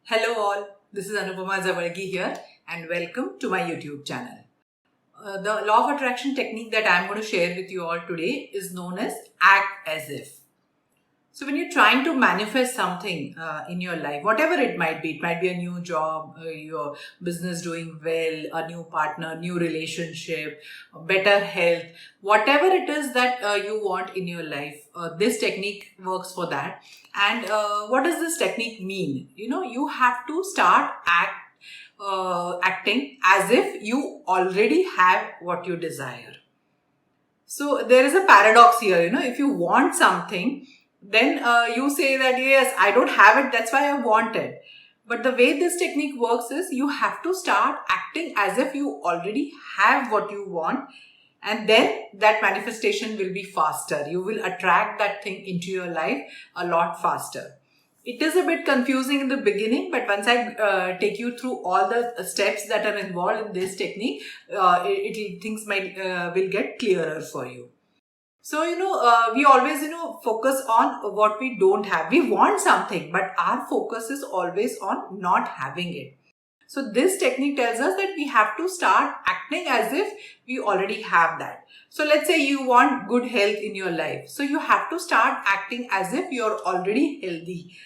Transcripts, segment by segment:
Hello all, this is Anupama here and welcome to my YouTube channel. The law of attraction technique that I'm going to share with you all today is known as act as if. So when you're trying to manifest something in your life, whatever it might be a new job, your business doing well, a new partner, new relationship, better health, whatever it is that you want in your life, this technique works for that. And what does this technique mean? You have to start acting as if you already have what you desire. So there is a paradox here. If you want something, then you say that yes, I don't have it, that's why I want it. But the way this technique works is you have to start acting as if you already have what you want, and then that manifestation will be faster. You will attract that thing into your life a lot faster. It is a bit confusing in the beginning, but once I take you through all the steps that are involved in this technique, things will get clearer for you. So, we always, focus on what we don't have. We want something, but our focus is always on not having it. So this technique tells us that we have to start acting as if we already have that. So let's say you want good health in your life. So you have to start acting as if you're already healthy,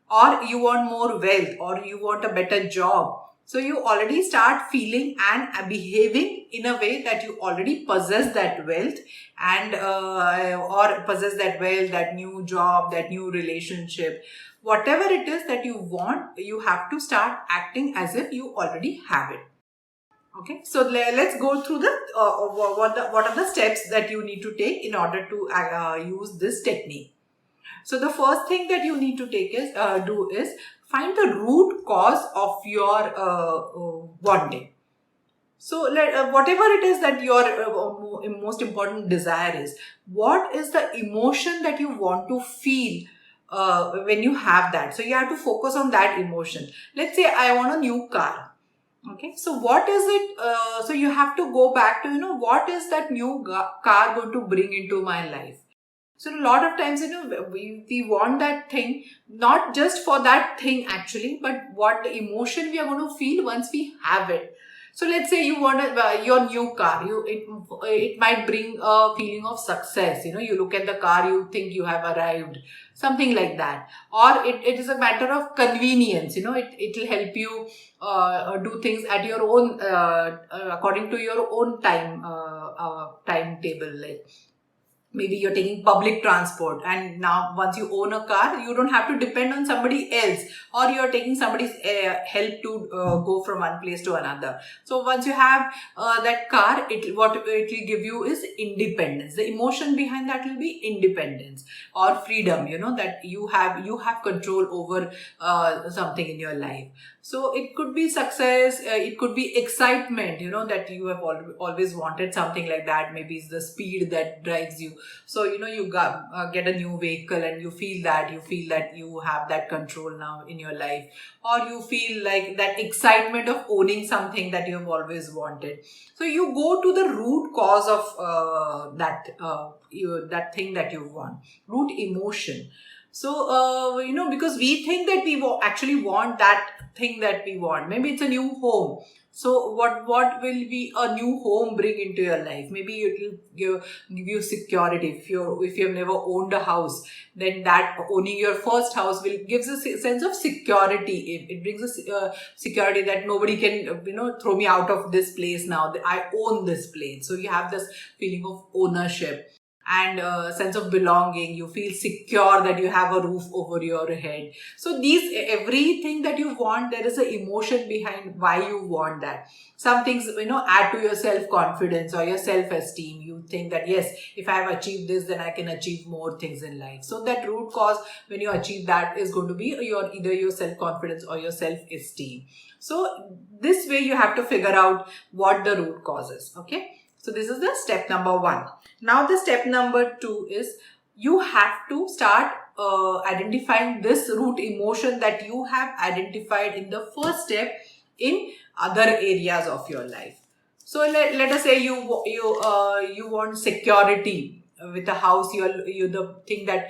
or you want more wealth, or you want a better job. So you already start feeling and behaving in a way that you already possess that wealth and or possess that wealth, that new job, that new relationship. Whatever it is that you want, you have to start acting as if you already have it. Okay, so let's go through the what are the steps that you need to take in order to use this technique. So the first thing that you need to do is find the root cause of your wanting. So whatever it is that your most important desire is, what is the emotion that you want to feel when you have that? So you have to focus on that emotion. Let's say I want a new car. Okay, so what is it? So you have to go back to, what is that new car going to bring into my life? So a lot of times, we want that thing, not just for that thing actually, but what emotion we are going to feel once we have it. So let's say you want your new car. It might bring a feeling of success. You look at the car, you think you have arrived, something like that. Or it is a matter of convenience. It will help you do things at your own, according to your own timetable. Like, maybe you're taking public transport, and now once you own a car, you don't have to depend on somebody else, or you're taking somebody's help to go from one place to another. So once you have that car, what it will give you is independence. The emotion behind that will be independence or freedom, that you have control over something in your life. So it could be success, it could be excitement, that you have always wanted something like that. Maybe it's the speed that drives you. So, you get a new vehicle and you feel that you have that control now in your life, or you feel like that excitement of owning something that you have always wanted. So you go to the root cause of that thing that you want, root emotion. So, because we think that we actually want that thing that we want. Maybe it's a new home. So what will be a new home bring into your life? Maybe it will give you security. If you've never owned a house, then that owning your first house gives a sense of security. It brings a security that nobody can throw me out of this place now. I own this place. So you have this feeling of ownership and a sense of belonging. You feel secure that you have a roof over your head. So everything that you want, there is an emotion behind why you want that. Some things add to your self-confidence or your self-esteem. You think that yes, if I have achieved this, then I can achieve more things in life. So that root cause, when you achieve that, is going to be either your self-confidence or your self-esteem. So this way you have to figure out what the root cause is. Okay, so this is the step number 1. Now the step number 2 is you have to start identifying this root emotion that you have identified in the first step in other areas of your life. So let us say you want security with a house, you the thing that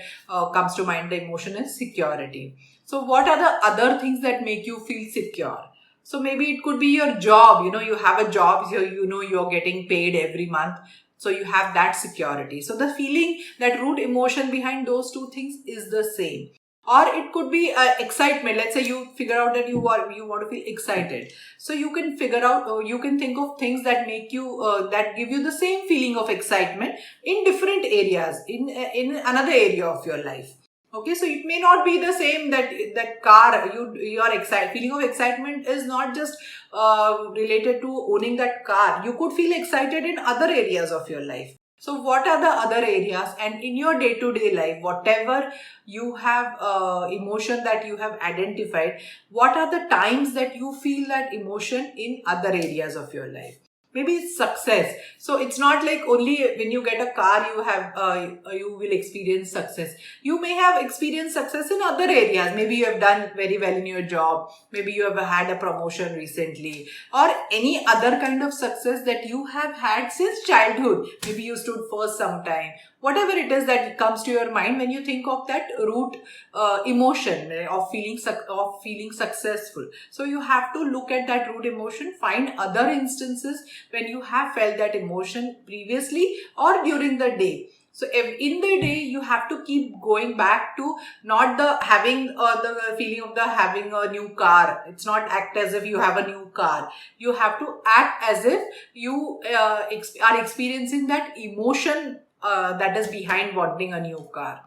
comes to mind, the emotion is security. So what are the other things that make you feel secure? So maybe it could be your job. You have a job, so you're getting paid every month. So you have that security. So the feeling, that root emotion behind those two things is the same. Or it could be excitement. Let's say you figure out that you want to feel excited. So you can figure out, you can think of things that make you, that give you the same feeling of excitement in different areas, in another area of your life. Okay, so it may not be the same, that car, your feeling of excitement is not just related to owning that car. You could feel excited in other areas of your life. So what are the other areas? And in your day-to-day life, whatever you have emotion that you have identified, what are the times that you feel that emotion in other areas of your life? Maybe it's success. So it's not like only when you get a car you will experience success. You may have experienced success in other areas. Maybe you have done very well in your job. Maybe you have had a promotion recently, or any other kind of success that you have had since childhood. Maybe you stood first sometime. Whatever it is that comes to your mind when you think of that root emotion of feeling successful. So you have to look at that root emotion, find other instances when you have felt that emotion previously or during the day. So in the day, you have to keep going back to not the having the feeling of the having a new car. It's not act as if you have a new car. You have to act as if you are experiencing that emotion that is behind wanting a new car.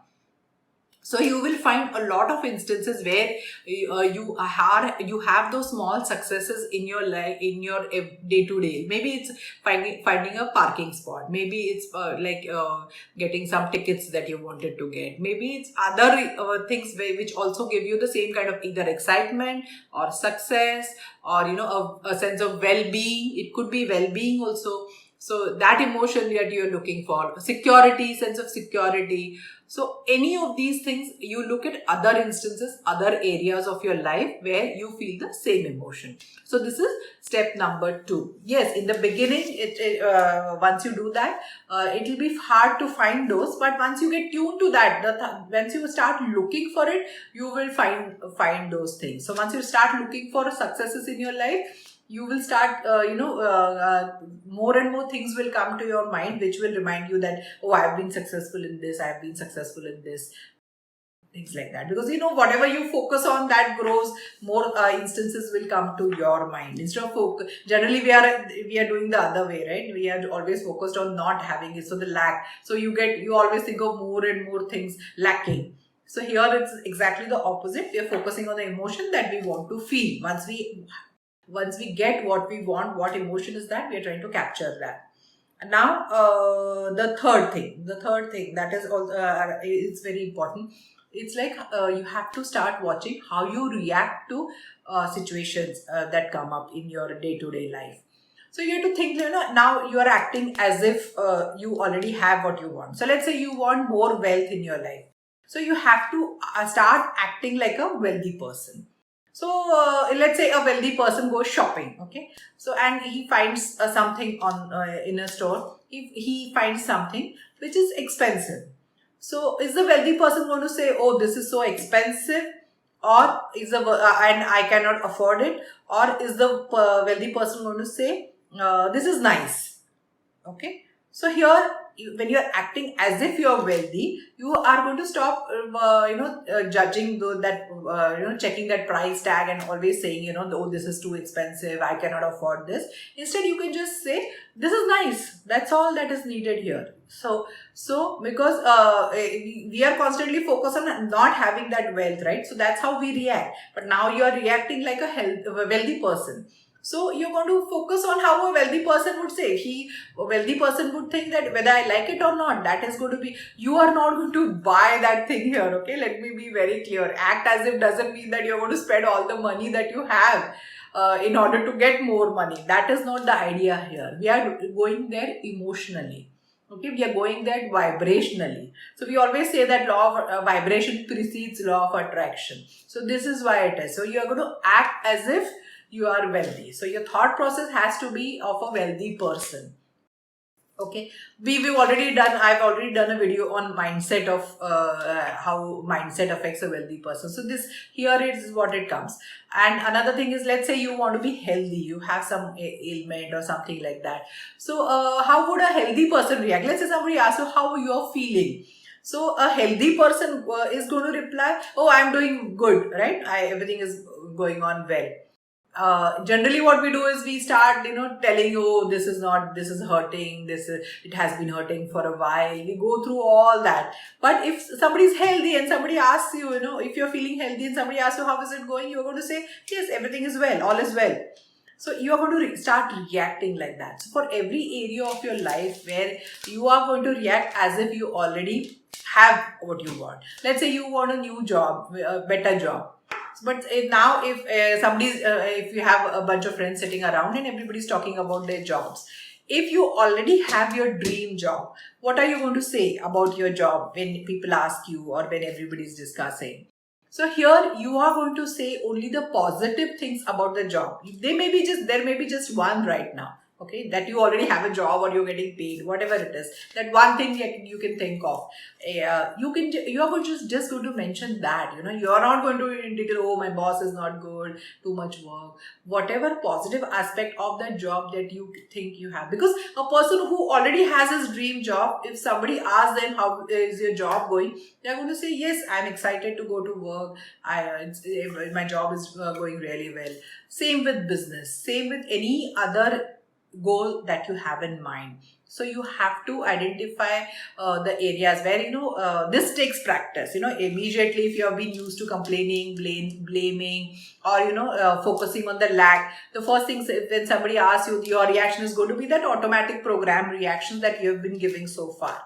So you will find a lot of instances where you have those small successes in your life, in your day to day. Maybe it's finding a parking spot. Maybe it's getting some tickets that you wanted to get. Maybe it's other things which also give you the same kind of either excitement or success, or a sense of well-being. It could be well-being also. So that emotion that you're looking for, security, sense of security. So any of these things, you look at other instances, other areas of your life where you feel the same emotion. So this is step number 2. Yes, in the beginning, once you do that, it will be hard to find those. But once you get tuned to that, once you start looking for it, you will find those things. So once you start looking for successes in your life, you will start, more and more things will come to your mind, which will remind you that, oh, I've been successful in this, I've been successful in this, things like that. Because, whatever you focus on, that grows, more instances will come to your mind. Instead of generally we are doing the other way, right? We are always focused on not having it. So the lack. So you always think of more and more things lacking. So here it's exactly the opposite. We are focusing on the emotion that we want to feel. Once we get what we want, what emotion is that, we are trying to capture that. Now, the third thing that is also it's very important. It's like you have to start watching how you react to situations that come up in your day-to-day life. So you have to think, now you are acting as if you already have what you want. So let's say you want more wealth in your life. So you have to start acting like a wealthy person. So let's say a wealthy person goes shopping, okay? So and he finds something on in a store. He finds something which is expensive. So is the wealthy person going to say, "Oh, this is so expensive," or and I cannot afford it, or is the wealthy person going to say, "This is nice"? Okay. So here, when you're acting as if you're wealthy, you are going to stop, judging checking that price tag and always saying, oh, this is too expensive, I cannot afford this. Instead, you can just say, this is nice. That's all that is needed here. So because we are constantly focused on not having that wealth, right? So that's how we react. But now you are reacting like a wealthy person. So you're going to focus on how a wealthy person would say. A wealthy person would think that whether I like it or not, that is going to be, you are not going to buy that thing here, okay? Let me be very clear. Act as if doesn't mean that you're going to spend all the money that you have in order to get more money. That is not the idea here. We are going there emotionally. Okay, we are going there vibrationally. So we always say that law of vibration precedes law of attraction. So this is why it is. So you are going to act as if you are wealthy. So your thought process has to be of a wealthy person. Okay, we've already done. I've already done a video on mindset of how mindset affects a wealthy person. So this here is what it comes. And another thing is, let's say you want to be healthy, you have some ailment or something like that. So how would a healthy person react? Let's say somebody asks you how you're feeling. So a healthy person is going to reply, "Oh, I'm doing good, right? Everything is going on well." Generally what we do is we start telling you, "Oh, this is hurting, it has been hurting for a while." We go through all that. But if somebody is healthy and somebody asks you, if you're feeling healthy and somebody asks you how is it going, you're going to say, "Yes, everything is well, all is well." So you are going to start reacting like that. So for every area of your life where you are going to react as if you already have what you want. Let's say you want a new job, a better job. But now, if you have a bunch of friends sitting around and everybody's talking about their jobs, if you already have your dream job, what are you going to say about your job when people ask you or when everybody's discussing? So here you are going to say only the positive things about the job. There may be just one right now. Okay, that you already have a job or you're getting paid, whatever it is. That one thing you can think of. You are going to just going to mention that. You are not going to in detail. "Oh, my boss is not good, too much work." Whatever positive aspect of that job that you think you have, because a person who already has his dream job, if somebody asks them how is your job going, they're going to say, "Yes, I'm excited to go to work. My job is going really well." Same with business. Same with any other goal that you have in mind. So you have to identify the areas where this takes practice. Immediately, if you have been used to complaining, blaming, or focusing on the lack, the first thing when somebody asks you, your reaction is going to be that automatic program reaction that you have been giving so far.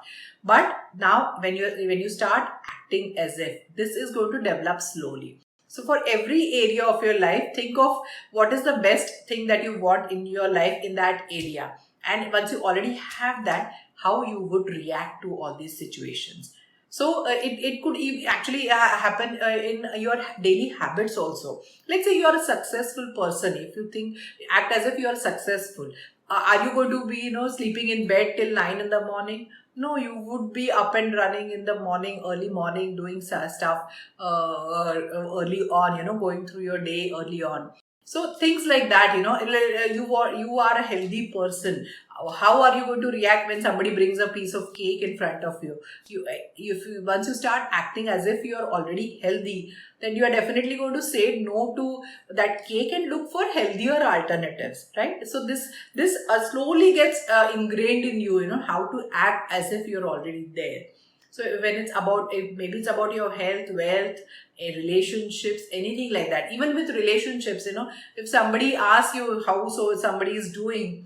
But now when you start acting as if, this is going to develop slowly. So for every area of your life, think of what is the best thing that you want in your life in that area. And once you already have that, how you would react to all these situations. So it could actually happen in your daily habits also. Let's say you are a successful person. If you think, act as if you are successful. Are you going to be, sleeping in bed till 9 in the morning? No, you would be up and running in the morning, early morning, doing stuff early on, going through your day early on. So things like that, you are a healthy person. How are you going to react when somebody brings a piece of cake in front of you? Once you start acting as if you are already healthy, then you are definitely going to say no to that cake and look for healthier alternatives, right? So this slowly gets ingrained in you, how to act as if you're already there. So when it's about, maybe it's about your health, wealth, relationships, anything like that. Even with relationships, if somebody asks you how somebody is doing,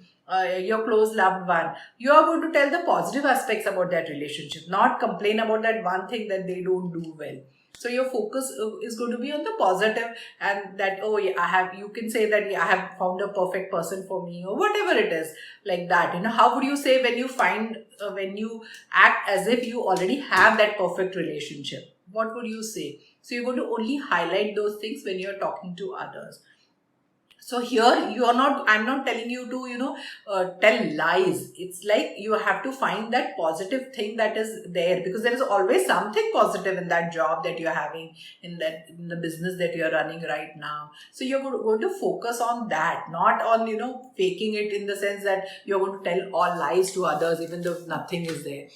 your close loved one, you are going to tell the positive aspects about that relationship, not complain about that one thing that they don't do well. So your focus is going to be on the positive, and that, "Oh yeah, you can say that, yeah, I have found a perfect person for me," or whatever it is, like that. How would you say when you act as if you already have that perfect relationship? What would you say? So you're going to only highlight those things when you're talking to others. So here I'm not telling you to tell lies. It's like you have to find that positive thing that is there, because there is always something positive in that job that you're having, in the business that you're running right now. So you're going to focus on that, not on faking it, in the sense that you're going to tell all lies to others even though nothing is there,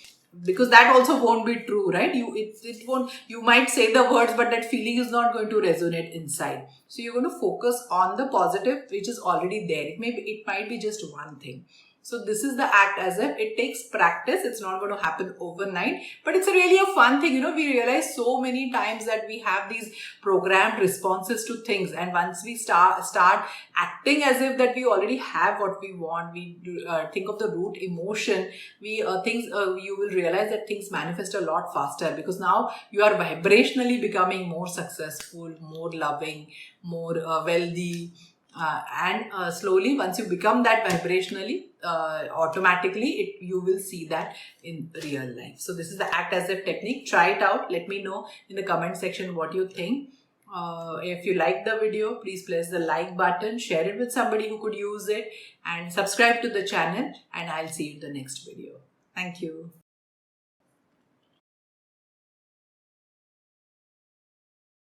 because that also won't be true, right? It won't. You might say the words, but that feeling is not going to resonate inside. So you're going to focus on the positive which is already there. It might be just one thing. So this is the act as if. It takes practice. It's not going to happen overnight, but it's really a fun thing. We realize so many times that we have these programmed responses to things, and once we start acting as if that we already have what we want, we think of the root emotion, you will realize that things manifest a lot faster, because now you are vibrationally becoming more successful, more loving, more wealthy, and slowly, once you become that vibrationally, automatically you will see that in real life. So this is the act as if technique. Try it out. Let me know in the comment section what you think. If you like the video, please press the like button, share it with somebody who could use it, and subscribe to the channel, and I'll see you in the next video. Thank you.